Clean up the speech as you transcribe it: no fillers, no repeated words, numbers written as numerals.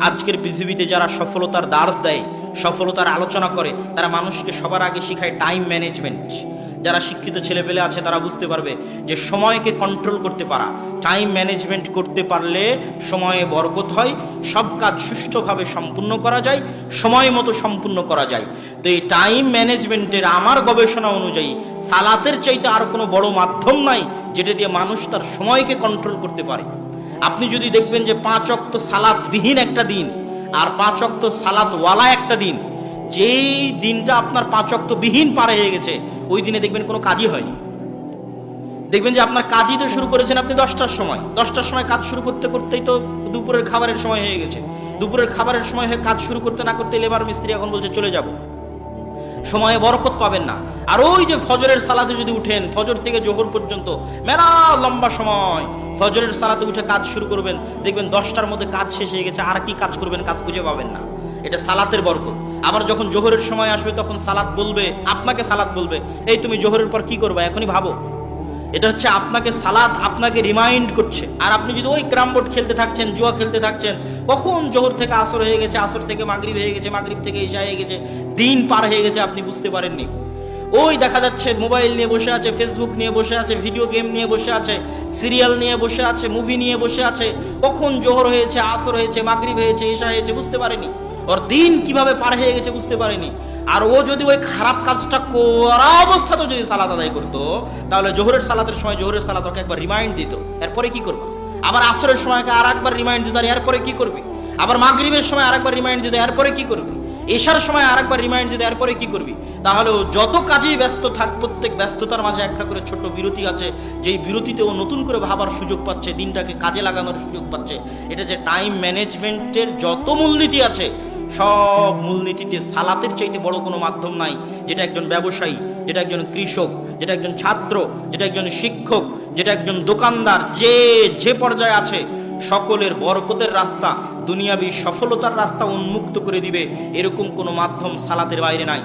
আজকের পৃথিবীতে যারা সফলতার দার্স দেয়, সফলতার আলোচনা করে, তারা মানুষকে সবার আগে শেখায় টাইম ম্যানেজমেন্ট। যারা শিক্ষিত ছেলেপেলে আছে তারা বুঝতে পারবে যে সময়কে কন্ট্রোল করতে পারা, টাইম ম্যানেজমেন্ট করতে পারলে সময়ে বরকত হয়, সব কাজ সুষ্ঠুভাবে সম্পূর্ণ করা যায়, সময় মতো সম্পূর্ণ করা যায়। তো এই টাইম ম্যানেজমেন্টের আমার গবেষণা অনুযায়ী সালাতের চাইতে আর কোনো বড় মাধ্যম নাই যেটা দিয়ে মানুষ তার সময়কে কন্ট্রোল করতে পারে। আপনি যদি দেখবেন যে 5 ওয়াক্ত সালাত বিহীন একটা দিন আর 5 ওয়াক্ত সালাত ওয়ালা একটা দিন, যেই দিনটা আপনার 5 ওয়াক্ত বিহীন পার হয়ে গেছে ওই দিনে দেখবেন কোনো কাজই হয়নি। দেখবেন যে আপনার কাজই তো শুরু করেছেন আপনি 10টার সময়, 10টার সময় কাজ শুরু করতে করতেই তো দুপুরের খাবারের সময় হয়ে গেছে। দুপুরের খাবারের সময় হয়ে কাজ শুরু করতে না করতে লেবার মিস্ত্রি এখন বলছে চলে যাব, সময়ে বরকত পাবেন না। আর ওই যে ফজরের সালাতে যদি উঠেন, ফজর থেকে জোহর পর্যন্ত মেলা লম্বা সময়, ফজরের সালাতে উঠে কাজ শুরু করবেন, দেখবেন 10টার মধ্যে কাজ শেষ হয়ে গেছে, আর কি কাজ করবেন, কাজ খুঁজে পাবেন না। এটা সালাতের বরকত। আবার যখন জোহরের সময় আসবে তখন সালাত বলবে, আপনাকে সালাত বলবে, এই তুমি জোহরের পর কি করবে এখনই ভাবো। এটা হচ্ছে আপনাকে সালাত আপনাকে রিমাইন্ড করছে। আর আপনি যদি ওই ক্যারাম বোর্ড খেলতে থাকছেন, জুয়া খেলতে থাকছেন, কখন জোহর থেকে আসর হয়ে গেছে, আসর থেকে মাগরিব হয়ে গেছে, মাগরিব থেকে ইশা হয়ে গেছে, দিন পার হয়ে গেছে, আপনি বুঝতে পারেননি। ওই দেখা যাচ্ছে মোবাইল নিয়ে বসে আছে, ফেসবুক নিয়ে বসে আছে, ভিডিও গেম নিয়ে বসে আছে, সিরিয়াল নিয়ে বসে আছে, মুভি নিয়ে বসে আছে, কখন জোহর হয়েছে, আসর হয়েছে, মাগরিব হয়েছে, ইশা হয়েছে, বুঝতে পারেনি। ওর দিন কিভাবে পার হয়ে গেছে বুঝতে পারেনি। আর ও যদি ওই খারাপ কাজটা করা অবস্থাতেও যদি সালাত আদায় করতো, তাহলে জোহরের সালাতের সময় জোহরের সালাত ওকে একবার রিমাইন্ড দিত, এরপরে কি করবে। আবার আসরের সময় আর একবার রিমাইন্ড দিত, এরপরে কি করবে। আবার মাগরিবের সময় আরেকবার রিমাইন্ড দিত, এরপরে কি করবে। এশার সময় আরেকবার রিমাইন্ড দিত, এরপরে কি করবি। তাহলে ও যত কাজেই ব্যস্ত থাক, প্রত্যেক ব্যস্ততার মাঝে একটা করে ছোট্ট বিরতি আছে, যেই বিরতিতে ও নতুন করে ভাবার সুযোগ পাচ্ছে, দিনটাকে কাজে লাগানোর সুযোগ পাচ্ছে। এটা যে টাইম ম্যানেজমেন্টের যত মূলনীতি আছে, সব মূলনীতিতে সালাতের চাইতে বড় কোনো মাধ্যম নাই, যেটা একজন ব্যবসায়ী, যেটা একজন কৃষক, যেটা একজন ছাত্র, যেটা একজন শিক্ষক, যেটা একজন দোকানদার, যে পর্যায়ে আছে, সকলের বরকতের রাস্তা, দুনিয়াবী সফলতার রাস্তা উন্মুক্ত করে দিবে, এরকম কোনো মাধ্যম সালাতের বাইরে নাই।